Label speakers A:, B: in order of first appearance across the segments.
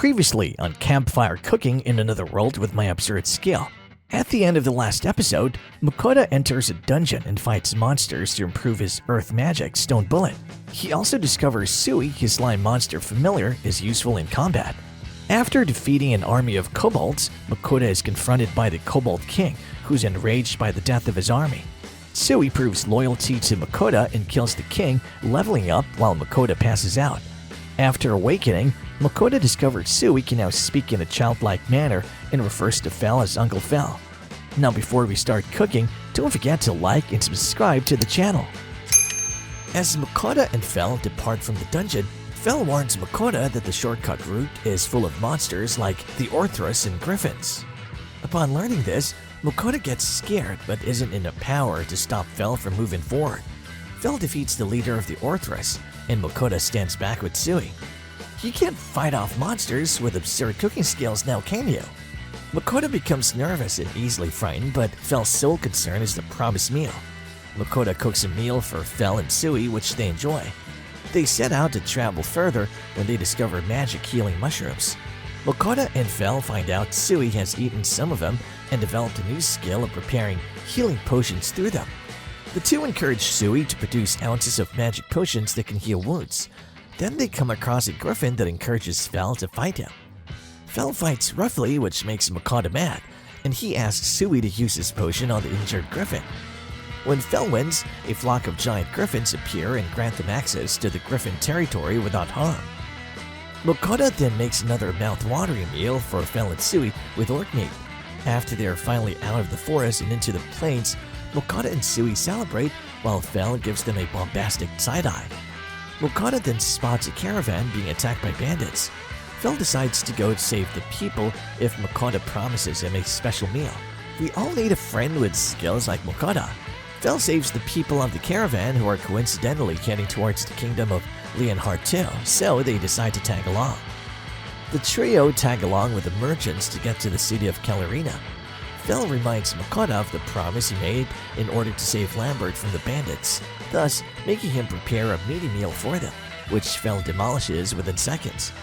A: Previously on Campfire Cooking in Another World with my absurd skill. At the end of the last episode, Mukouda enters a dungeon and fights monsters to improve his earth magic Stone Bullet. He also discovers Sui, his slime monster familiar, is useful in combat. After defeating an army of kobolds, Mukouda is confronted by the Kobold King, who's enraged by the death of his army. Sui proves loyalty to Mukouda and kills the king, leveling up while Mukouda passes out. After awakening, Mukouda discovers Sui can now speak in a childlike manner and refers to Fel as Uncle Fel. Now before we start cooking, don't forget to like and subscribe to the channel. As Mukouda and Fel depart from the dungeon, Fel warns Mukouda that the shortcut route is full of monsters like the Orthrus and Griffins. Upon learning this, Mukouda gets scared but isn't in a power to stop Fel from moving forward. Fel defeats the leader of the Orthrus, and Mukouda stands back with Sui. You can't fight off monsters with absurd cooking skills now, can you? Mukouda becomes nervous and easily frightened, but Fel's sole concern is the promised meal. Mukouda cooks a meal for Fel and Sui, which they enjoy. They set out to travel further when they discover magic healing mushrooms. Mukouda and Fel find out Sui has eaten some of them and developed a new skill of preparing healing potions through them. The two encourage Sui to produce ounces of magic potions that can heal wounds. Then they come across a griffin that encourages Fel to fight him. Fel fights roughly, which makes Mukouda mad, and he asks Sui to use his potion on the injured griffin. When Fel wins, a flock of giant griffins appear and grant them access to the griffin territory without harm. Mukouda then makes another mouth-watering meal for Fel and Sui with orc meat. After they are finally out of the forest and into the plains, Mukouda and Sui celebrate while Fel gives them a bombastic side-eye. Mukouda then spots a caravan being attacked by bandits. Fel decides to go save the people if Mukouda promises him a special meal. We all need a friend with skills like Mukouda. Fel saves the people of the caravan who are coincidentally heading towards the kingdom of Leonhard too, so they decide to tag along. The trio tag along with the merchants to get to the city of Kalerina. Fel reminds Mukouda of the promise he made in order to save Lambert from the bandits, thus making him prepare a meaty meal for them, which Fel demolishes within seconds.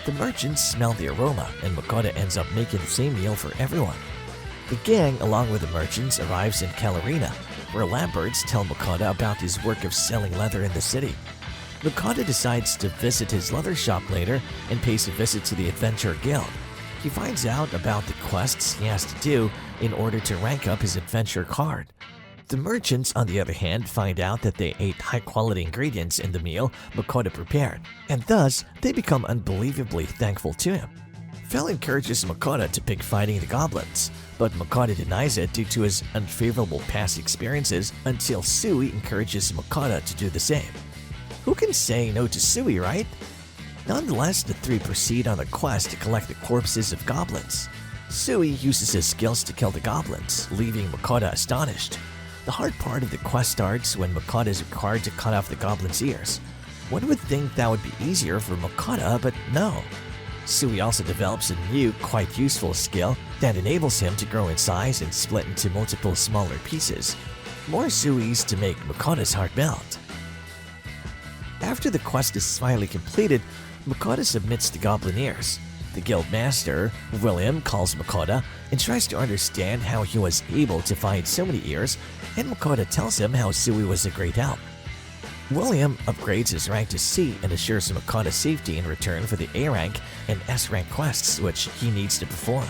A: The merchants smell the aroma, and Mukouda ends up making the same meal for everyone. The gang, along with the merchants, arrives in Kalerina, where Lamberts tell Mukouda about his work of selling leather in the city. Mukouda decides to visit his leather shop later and pays a visit to the Adventure Guild. He finds out about the quests he has to do in order to rank up his adventure card. The merchants, on the other hand, find out that they ate high-quality ingredients in the meal Mukouda prepared, and thus they become unbelievably thankful to him. Fel encourages Mukouda to pick fighting the goblins, but Mukouda denies it due to his unfavorable past experiences until Sui encourages Mukouda to do the same. Who can say no to Sui, right? Nonetheless, the three proceed on a quest to collect the corpses of goblins. Sui uses his skills to kill the goblins, leaving Mukouda astonished. The hard part of the quest starts when Mukouda is required to cut off the goblins' ears. One would think that would be easier for Mukouda, but no. Sui also develops a new, quite useful skill that enables him to grow in size and split into multiple smaller pieces. More Suis to make Mukouda's heart melt. After the quest is finally completed, Mukouda submits the goblin ears. The guild master, William, calls Mukouda and tries to understand how he was able to find so many ears, and Mukouda tells him how Sui was a great help. William upgrades his rank to C and assures Mukouda safety in return for the A rank and S rank quests which he needs to perform.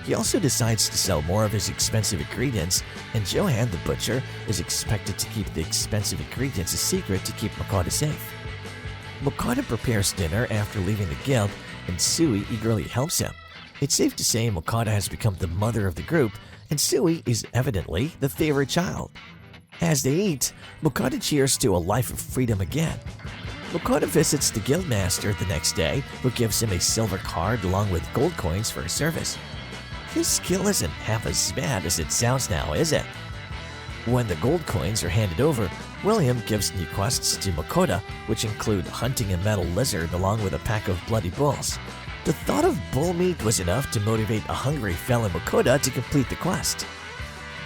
A: He also decides to sell more of his expensive ingredients, and Johan the butcher is expected to keep the expensive ingredients a secret to keep Mukouda safe. Mukouda prepares dinner after leaving the guild, and Sui eagerly helps him. It's safe to say Mukouda has become the mother of the group, and Sui is evidently the favorite child. As they eat, Mukouda cheers to a life of freedom again. Mukouda visits the guild master the next day, who gives him a silver card along with gold coins for his service. His skill isn't half as bad as it sounds now, is it? When the gold coins are handed over, William gives new quests to Mukouda, which include hunting a metal lizard along with a pack of bloody bulls. The thought of bull meat was enough to motivate a hungry fellow Mukouda to complete the quest.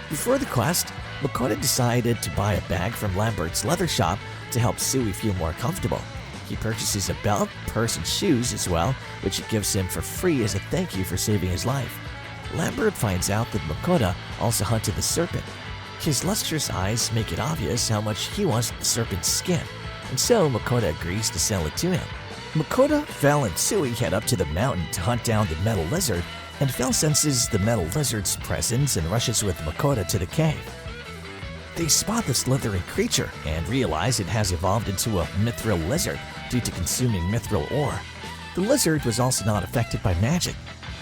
A: Before the quest, Mukouda decided to buy a bag from Lambert's leather shop to help Sui feel more comfortable. He purchases a belt, purse, and shoes as well, which he gives him for free as a thank you for saving his life. Lambert finds out that Mukouda also hunted the serpent. His lustrous eyes make it obvious how much he wants the serpent's skin, and so Mukouda agrees to sell it to him. Mukouda, Fel, and Sui head up to the mountain to hunt down the metal lizard, and Fel senses the metal lizard's presence and rushes with Mukouda to the cave. They spot the slithering creature and realize it has evolved into a mithril lizard due to consuming mithril ore. The lizard was also not affected by magic.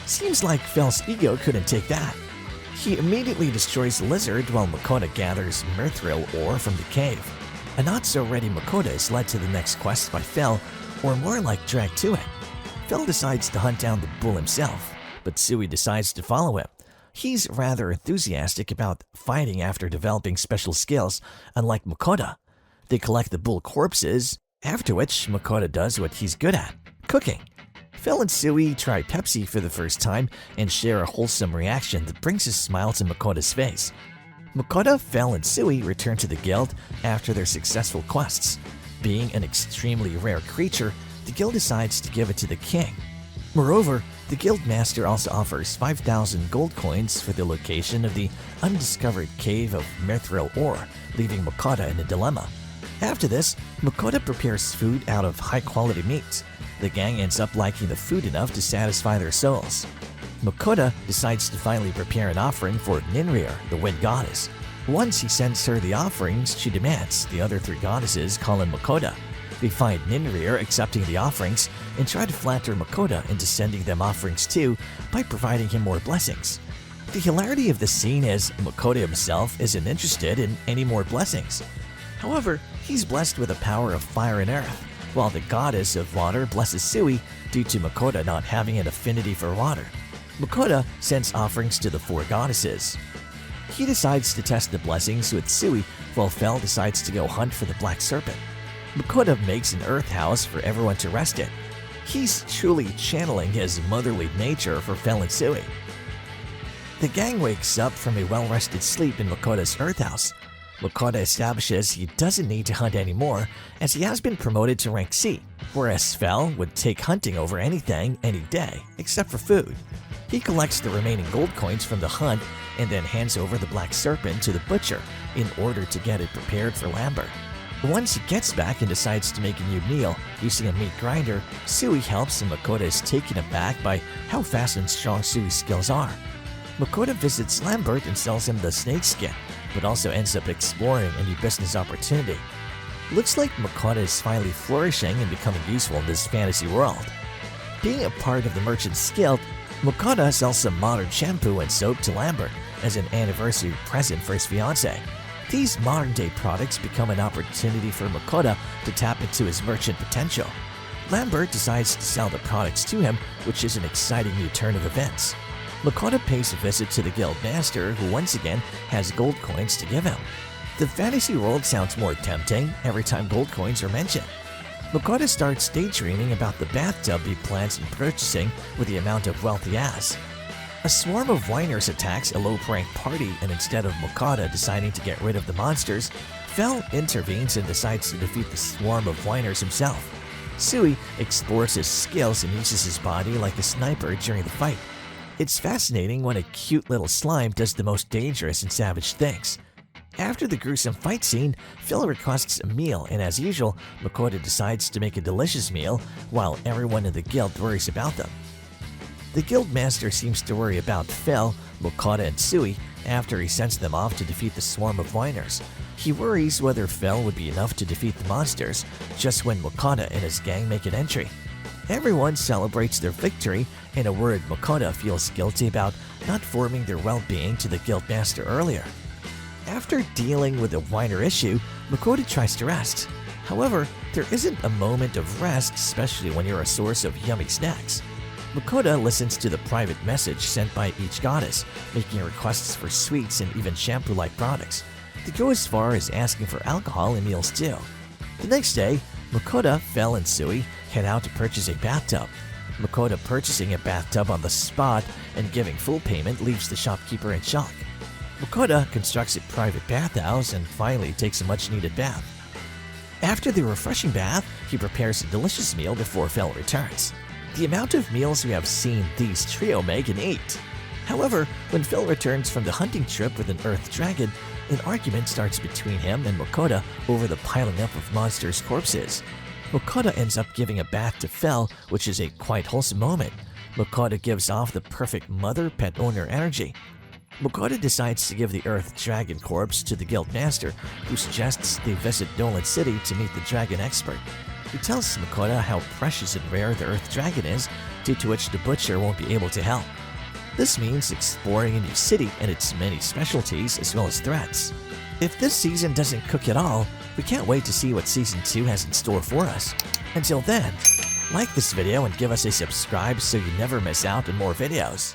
A: Seems like Fel's ego couldn't take that. He immediately destroys the lizard while Mukouda gathers mithril ore from the cave. A not-so-ready Mukouda is led to the next quest by Fel, or more like dragged to it. Fel decides to hunt down the bull himself, but Sui decides to follow him. He's rather enthusiastic about fighting after developing special skills, unlike Mukouda. They collect the bull corpses, after which Mukouda does what he's good at, cooking. Fel and Sui try Pepsi for the first time and share a wholesome reaction that brings a smile to Mukouda's face. Mukouda, Fel, and Sui return to the guild after their successful quests. Being an extremely rare creature, the guild decides to give it to the king. Moreover, the guild master also offers 5,000 gold coins for the location of the undiscovered cave of mithril ore, leaving Mukouda in a dilemma. After this, Mukouda prepares food out of high-quality meat. The gang ends up liking the food enough to satisfy their souls. Mukouda decides to finally prepare an offering for Ninrir, the wind goddess. Once he sends her the offerings she demands, the other three goddesses call in Mukouda. They find Ninrir accepting the offerings and try to flatter Mukouda into sending them offerings too by providing him more blessings. The hilarity of the scene is Mukouda himself isn't interested in any more blessings. However, he's blessed with the power of fire and earth, while the goddess of water blesses Sui due to Mukouda not having an affinity for water. Mukouda sends offerings to the four goddesses. He decides to test the blessings with Sui, while Fel decides to go hunt for the black serpent. Mukouda makes an earth house for everyone to rest in. He's truly channeling his motherly nature for Fel and Sui. The gang wakes up from a well-rested sleep in Mukouda's earth house. Mukouda establishes he doesn't need to hunt anymore as he has been promoted to rank C, whereas Fel would take hunting over anything, any day, except for food. He collects the remaining gold coins from the hunt and then hands over the black serpent to the butcher in order to get it prepared for Lambert. Once he gets back and decides to make a new meal using a meat grinder, Sui helps and Mukouda is taken aback by how fast and strong Sui's skills are. Mukouda visits Lambert and sells him the snake skin, but also ends up exploring a new business opportunity. Looks like Mukouda is finally flourishing and becoming useful in this fantasy world. Being a part of the Merchant's Guild, Mukouda sells some modern shampoo and soap to Lambert as an anniversary present for his fiancée. These modern-day products become an opportunity for Mukouda to tap into his merchant potential. Lambert decides to sell the products to him, which is an exciting new turn of events. Mukouda pays a visit to the guild master, who once again has gold coins to give him. The fantasy world sounds more tempting every time gold coins are mentioned. Mukouda starts daydreaming about the bathtub he plans on purchasing with the amount of wealth he has. A swarm of whiners attacks a low-rank party, and instead of Mukouda deciding to get rid of the monsters, Fel intervenes and decides to defeat the swarm of whiners himself. Sui explores his skills and uses his body like a sniper during the fight. It's fascinating when a cute little slime does the most dangerous and savage things. After the gruesome fight scene, Fel requests a meal, and as usual, Mukouda decides to make a delicious meal while everyone in the guild worries about them. The guild master seems to worry about Fel, Mukouda, and Sui after he sends them off to defeat the swarm of whiners. He worries whether Fel would be enough to defeat the monsters just when Mukouda and his gang make an entry. Everyone celebrates their victory, and a worried Mukouda feels guilty about not informing their well-being to the guild master earlier. After dealing with the whiner issue, Mukouda tries to rest. However, there isn't a moment of rest, especially when you're a source of yummy snacks. Mukouda listens to the private message sent by each goddess, making requests for sweets and even shampoo-like products. They go as far as asking for alcohol and meals too. The next day, Mukouda, Fel, and Sui head out to purchase a bathtub. Mukouda purchasing a bathtub on the spot and giving full payment leaves the shopkeeper in shock. Mukouda constructs a private bathhouse and finally takes a much-needed bath. After the refreshing bath, He prepares a delicious meal before Fel returns. The amount of meals we have seen these trio make and eat. However, when Fel returns from the hunting trip with an earth dragon, an argument starts between him and Mukouda over the piling up of monsters' corpses. Mukouda ends up giving a bath to Fel, which is a quite wholesome moment. Mukouda gives off the perfect mother-pet owner energy. Mukouda decides to give the earth dragon corpse to the guild master, who suggests they visit Dolan City to meet the dragon expert. He tells Mukouda how precious and rare the earth dragon is, due to which the butcher won't be able to help. This means exploring a new city and its many specialties as well as threats. If this season doesn't cook at all, we can't wait to see what Season 2 has in store for us. Until then, like this video and give us a subscribe so you never miss out on more videos.